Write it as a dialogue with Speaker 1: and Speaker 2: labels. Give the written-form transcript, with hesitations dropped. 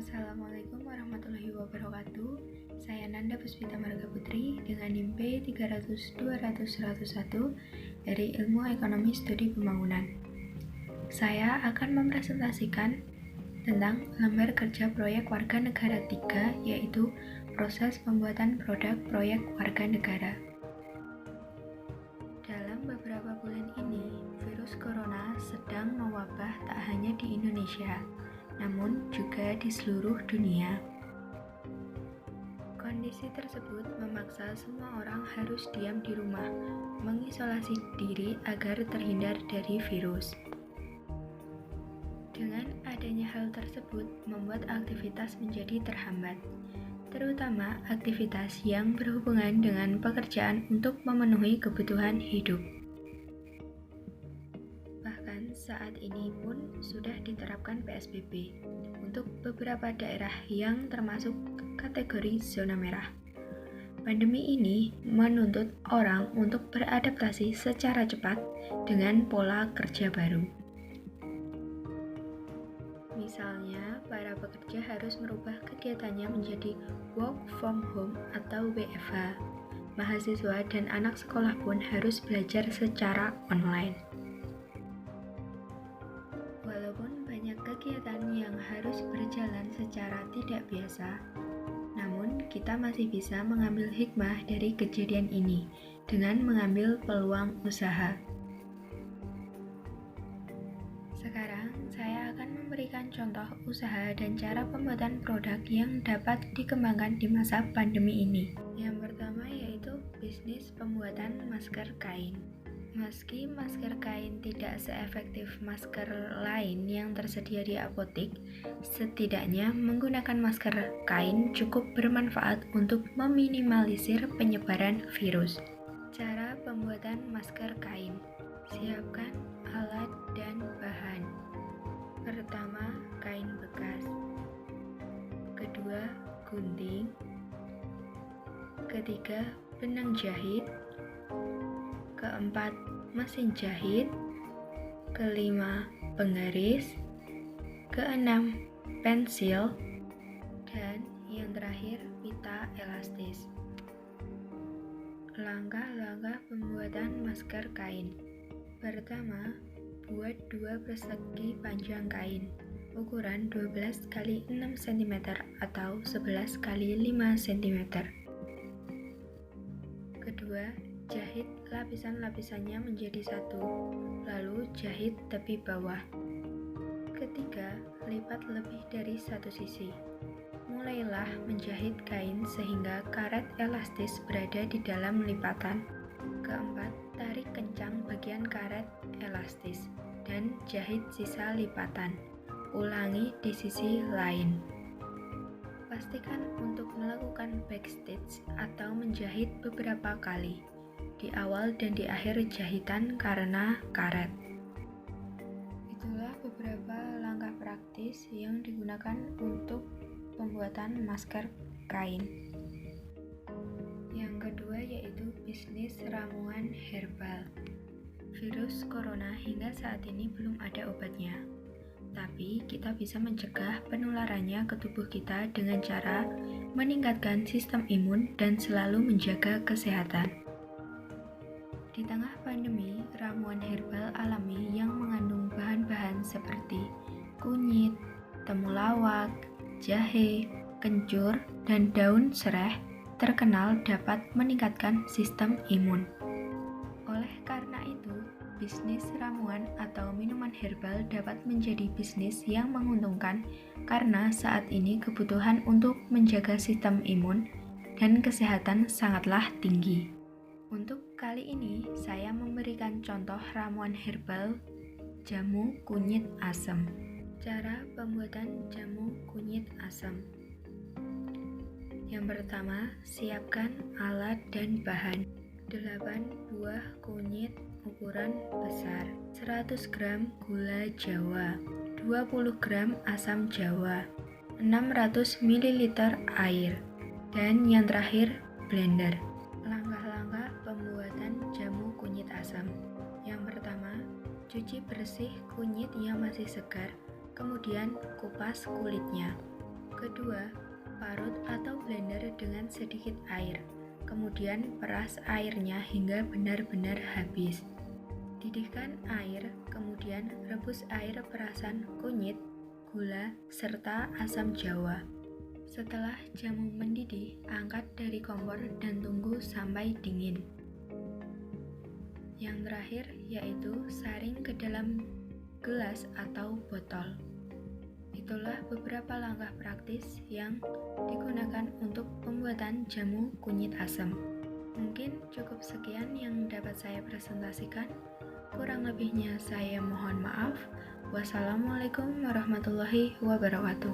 Speaker 1: Assalamualaikum warahmatullahi wabarakatuh. Saya Nanda Puspita Marga Putri dengan NIM P300-200-101 dari Ilmu Ekonomi Studi Pembangunan. Saya akan mempresentasikan tentang lembar kerja proyek warga negara 3, yaitu proses pembuatan produk proyek warga negara. Dalam beberapa bulan ini, virus corona sedang mewabah tak hanya di Indonesia, namun juga di seluruh dunia. Kondisi tersebut memaksa semua orang harus diam di rumah, mengisolasi diri agar terhindar dari virus. Dengan adanya hal tersebut membuat aktivitas menjadi terhambat, terutama aktivitas yang berhubungan dengan pekerjaan untuk memenuhi kebutuhan hidup. Bahkan saat ini pun sudah diterapkan PSBB untuk beberapa daerah yang termasuk kategori zona merah. Pandemi ini menuntut orang untuk beradaptasi secara cepat dengan pola kerja baru. Misalnya, para pekerja harus merubah kegiatannya menjadi work from home atau WFH. Mahasiswa dan anak sekolah pun harus belajar secara online. Walaupun banyak kegiatan yang harus berjalan secara tidak biasa, namun kita masih bisa mengambil hikmah dari kejadian ini dengan mengambil peluang usaha. Sekarang saya akan memberikan contoh usaha dan cara pembuatan produk yang dapat dikembangkan di masa pandemi ini. Yang pertama yaitu bisnis pembuatan masker kain. Meski masker kain tidak seefektif masker lain yang tersedia di apotek, setidaknya menggunakan masker kain cukup bermanfaat untuk meminimalisir penyebaran virus. Cara pembuatan masker kain. Siapkan alat dan bahan. Pertama, kain bekas. Kedua, gunting. Ketiga, benang jahit. Keempat, mesin jahit. Kelima, penggaris. Keenam, pensil. Dan yang terakhir, pita elastis. Langkah-langkah pembuatan masker kain. Pertama, buat 2 persegi panjang kain, ukuran 12 x 6 cm atau 11 x 5 cm. Kedua, jahit lapisan-lapisannya menjadi satu, lalu jahit tepi bawah. Ketiga, lipat lebih dari satu sisi. Mulailah menjahit kain sehingga karet elastis berada di dalam lipatan. Keempat, tarik kencang bagian karet elastis dan jahit sisa lipatan. Ulangi di sisi lain. Pastikan untuk melakukan backstitch atau menjahit beberapa kali di awal dan di akhir jahitan karena karet. Itulah beberapa langkah praktis yang digunakan untuk pembuatan masker kain. Yang kedua yaitu bisnis ramuan herbal. Virus corona hingga saat ini belum ada obatnya. Tapi kita bisa mencegah penularannya ke tubuh kita dengan cara meningkatkan sistem imun dan selalu menjaga kesehatan. Di tengah pandemi, ramuan herbal alami yang mengandung bahan-bahan seperti kunyit, temulawak, jahe, kencur, dan daun sereh terkenal dapat meningkatkan sistem imun. Oleh karena itu, bisnis ramuan atau minuman herbal dapat menjadi bisnis yang menguntungkan karena saat ini kebutuhan untuk menjaga sistem imun dan kesehatan sangatlah tinggi. Untuk kali ini, saya memberikan contoh ramuan herbal jamu kunyit asam. Cara pembuatan jamu kunyit asam. Yang pertama, siapkan alat dan bahan. 8 buah kunyit ukuran besar, 100 gram gula jawa, 20 gram asam jawa, 600 ml air, dan yang terakhir blender. Langkah-langkah pembuatan jamu kunyit asam. Yang pertama, cuci bersih kunyit yang masih segar, kemudian kupas kulitnya. Kedua, parut atau blender dengan sedikit air. Kemudian peras airnya hingga benar-benar habis. Didihkan air, kemudian rebus air perasan kunyit, gula, serta asam jawa. Setelah jamu mendidih, angkat dari kompor dan tunggu sampai dingin. Yang terakhir yaitu saring ke dalam gelas atau botol. Itulah beberapa langkah praktis yang digunakan untuk pembuatan jamu kunyit asam. Mungkin cukup sekian yang dapat saya presentasikan. Kurang lebihnya saya mohon maaf. Wassalamualaikum warahmatullahi wabarakatuh.